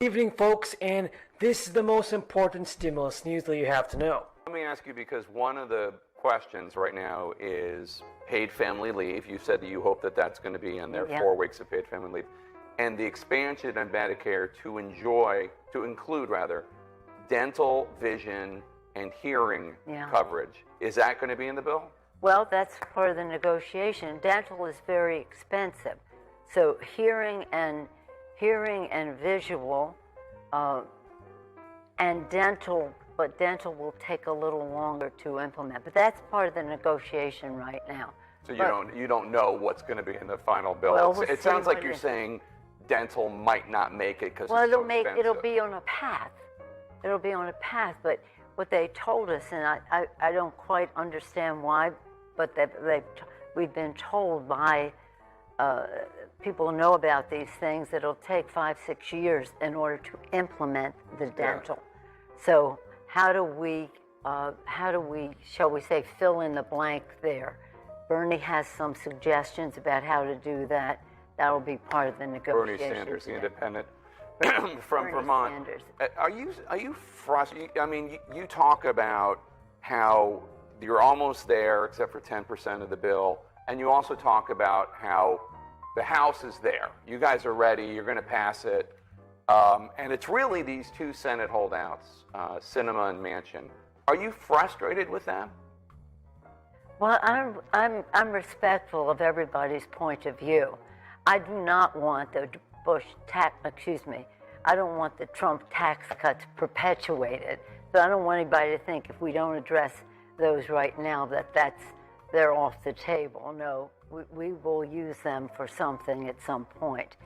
Good evening, folks, and this is the most important stimulus news that you have to know. Let me ask you, because one of the questions right now is paid family leave. You said that you hope that that's going to be in there, 4 weeks of paid family leave, and the expansion of Medicare to include dental, vision, and hearing coverage. Is that going to be in the bill? Well, that's part of the negotiation. Dental is very expensive, so hearing and visual, and dental, but dental will take a little longer to implement. But that's part of the negotiation right now. So you don't know what's going to be in the final bill. Well, it sounds like you're saying dental might not make it because it's so expensive. It'll be on a path. It'll be on a path. But what they told us, and I don't quite understand why, but we've been told by people who know about these things that it'll take 5-6 years in order to implement the dental. So how do we, shall we say, fill in the blank there? Bernie has some suggestions about how to do that. That'll be part of the negotiation. Bernie Sanders, the independent from Bernie Vermont. Sanders. Are you frustrated? I mean, you talk about how you're almost there, except for 10% of the bill, and you also talk about how the House is there. You guys are ready. You're going to pass it, and it's really these two Senate holdouts, Sinema and Manchin. Are you frustrated with them? Well, I'm respectful of everybody's point of view. I do not want the I don't want the Trump tax cuts perpetuated. So I don't want anybody to think if we don't address those right now they're off the table. No, we will use them for something at some point.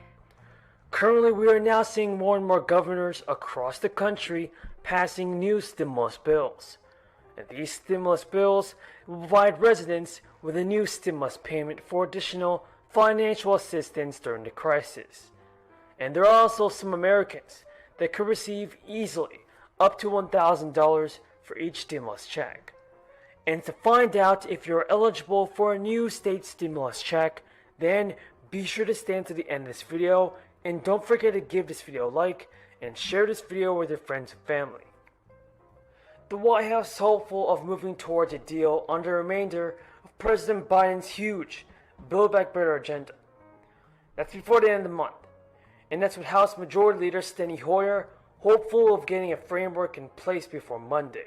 Currently, we are now seeing more and more governors across the country passing new stimulus bills. And these stimulus bills will provide residents with a new stimulus payment for additional financial assistance during the crisis. And there are also some Americans that could receive easily up to $1,000 for each stimulus check. And to find out if you're eligible for a new state stimulus check, then be sure to stay until the end of this video, and don't forget to give this video a like and share this video with your friends and family. The White House is hopeful of moving towards a deal on the remainder of President Biden's huge Build Back Better agenda. That's before the end of the month, and that's with House Majority Leader Steny Hoyer hopeful of getting a framework in place before Monday.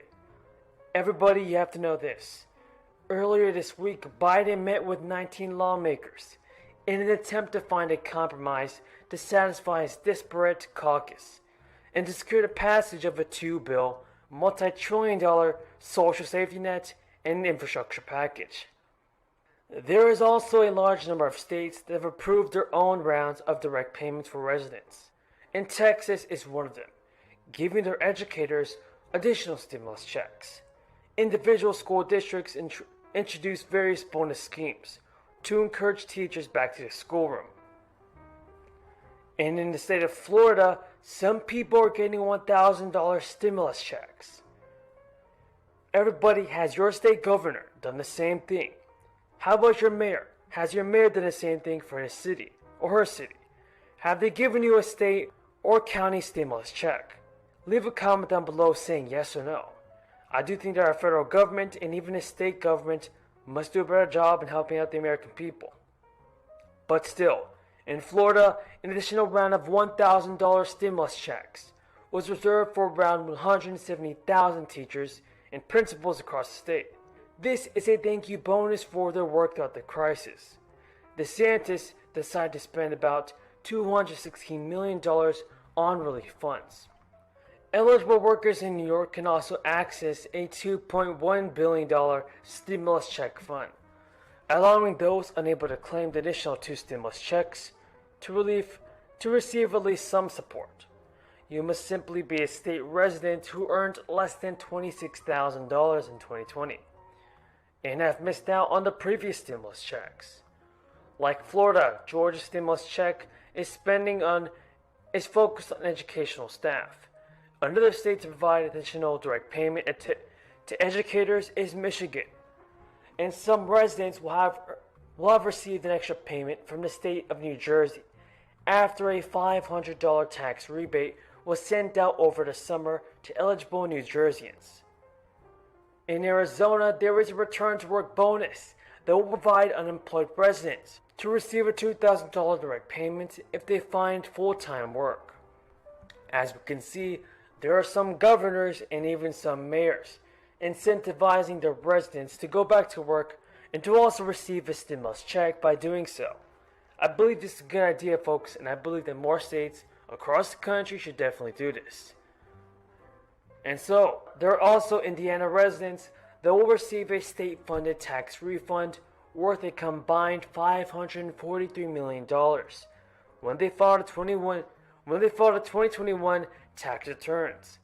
Everybody, you have to know this. Earlier this week, Biden met with 19 lawmakers in an attempt to find a compromise to satisfy his disparate caucus and to secure the passage of a two-bill, multi-trillion-dollar social safety net and infrastructure package. There is also a large number of states that have approved their own rounds of direct payments for residents, and Texas is one of them, giving their educators additional stimulus checks. Individual school districts introduce various bonus schemes to encourage teachers back to the schoolroom. And in the state of Florida, some people are getting $1,000 stimulus checks. Everybody, has your state governor done the same thing? How about your mayor? Has your mayor done the same thing for his city or her city? Have they given you a state or county stimulus check? Leave a comment down below saying yes or no. I do think that our federal government and even the state government must do a better job in helping out the American people. But still, in Florida, an additional round of $1,000 stimulus checks was reserved for around 170,000 teachers and principals across the state. This is a thank you bonus for their work throughout the crisis. DeSantis decided to spend about $216 million on relief funds. Eligible workers in New York can also access a $2.1 billion stimulus check fund, allowing those unable to claim the additional 2 stimulus checks to receive at least some support. You must simply be a state resident who earned less than $26,000 in 2020 and have missed out on the previous stimulus checks. Like Florida, Georgia's stimulus check is focused on educational staff. Another state to provide additional direct payment to educators is Michigan, and some residents will have received an extra payment from the state of New Jersey after a $500 tax rebate was sent out over the summer to eligible New Jerseyans. In Arizona, there is a return to work bonus that will provide unemployed residents to receive a $2,000 direct payment if they find full-time work. As we can see, there are some governors and even some mayors incentivizing their residents to go back to work and to also receive a stimulus check by doing so. I believe this is a good idea, folks, and I believe that more states across the country should definitely do this. And so, there are also Indiana residents that will receive a state-funded tax refund worth a combined $543 million when they file the 2021 tax returns,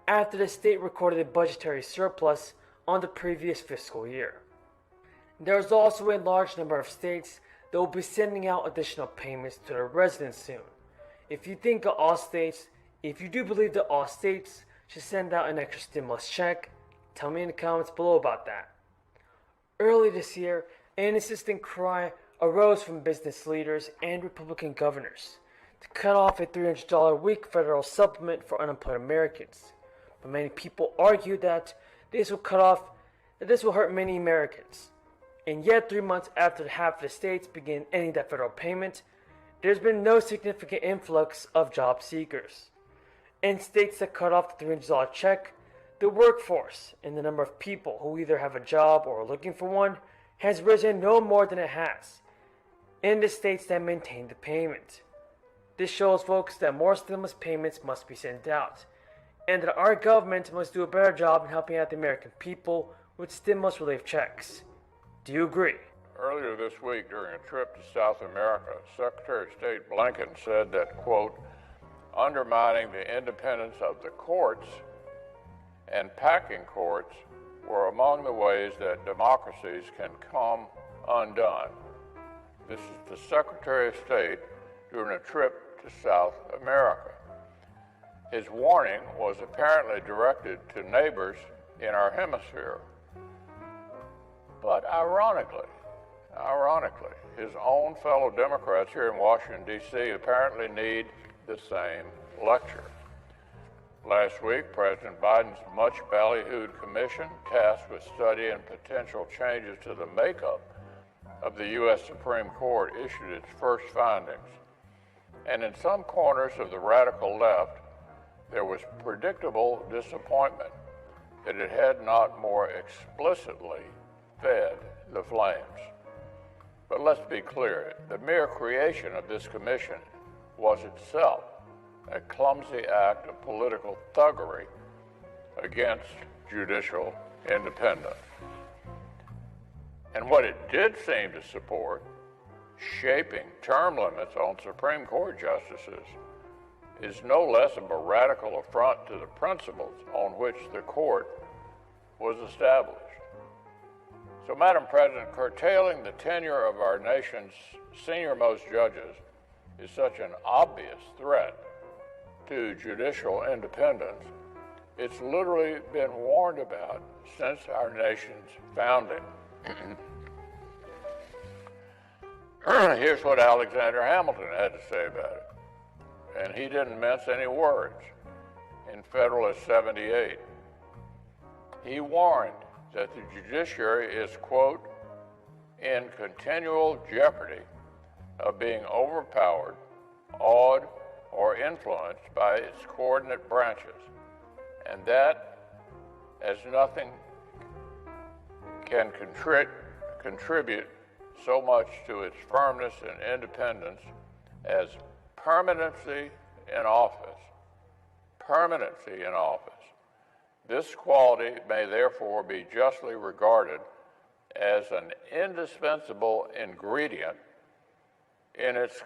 after the state recorded a budgetary surplus on the previous fiscal year. There is also a large number of states that will be sending out additional payments to their residents soon. If you do believe that all states should send out an extra stimulus check, tell me in the comments below about that. Early this year, an insistent cry arose from business leaders and Republican governors to cut off a $300 a week federal supplement for unemployed Americans. But many people argue that this will hurt many Americans. And yet, 3 months after half of the states began ending that federal payment, there's been no significant influx of job seekers. In states that cut off the $300 check, the workforce and the number of people who either have a job or are looking for one has risen no more than it has in the states that maintain the payment. This shows, folks, that more stimulus payments must be sent out, and that our government must do a better job in helping out the American people with stimulus relief checks. Do you agree? Earlier this week, during a trip to South America, Secretary of State Blinken said that, quote, undermining the independence of the courts and packing courts were among the ways that democracies can come undone. This is the Secretary of State during a trip to South America. His warning was apparently directed to neighbors in our hemisphere. But ironically, his own fellow Democrats here in Washington, D.C. apparently need the same lecture. Last week, President Biden's much ballyhooed commission, tasked with studying potential changes to the makeup of the U.S. Supreme Court, issued its first findings. And in some corners of the radical left, there was predictable disappointment that it had not more explicitly fed the flames. But let's be clear, the mere creation of this commission was itself a clumsy act of political thuggery against judicial independence. And what it did seem to support, shaping term limits on Supreme Court justices, is no less of a radical affront to the principles on which the court was established. So, Madam President, curtailing the tenure of our nation's senior-most judges is such an obvious threat to judicial independence, it's literally been warned about since our nation's founding. Here's what Alexander Hamilton had to say about it, and he didn't mince any words. In Federalist 78, he warned that the judiciary is, quote, in continual jeopardy of being overpowered, awed, or influenced by its coordinate branches, and that as nothing can contribute so much to its firmness and independence as permanency in office. Permanency in office. This quality may therefore be justly regarded as an indispensable ingredient in its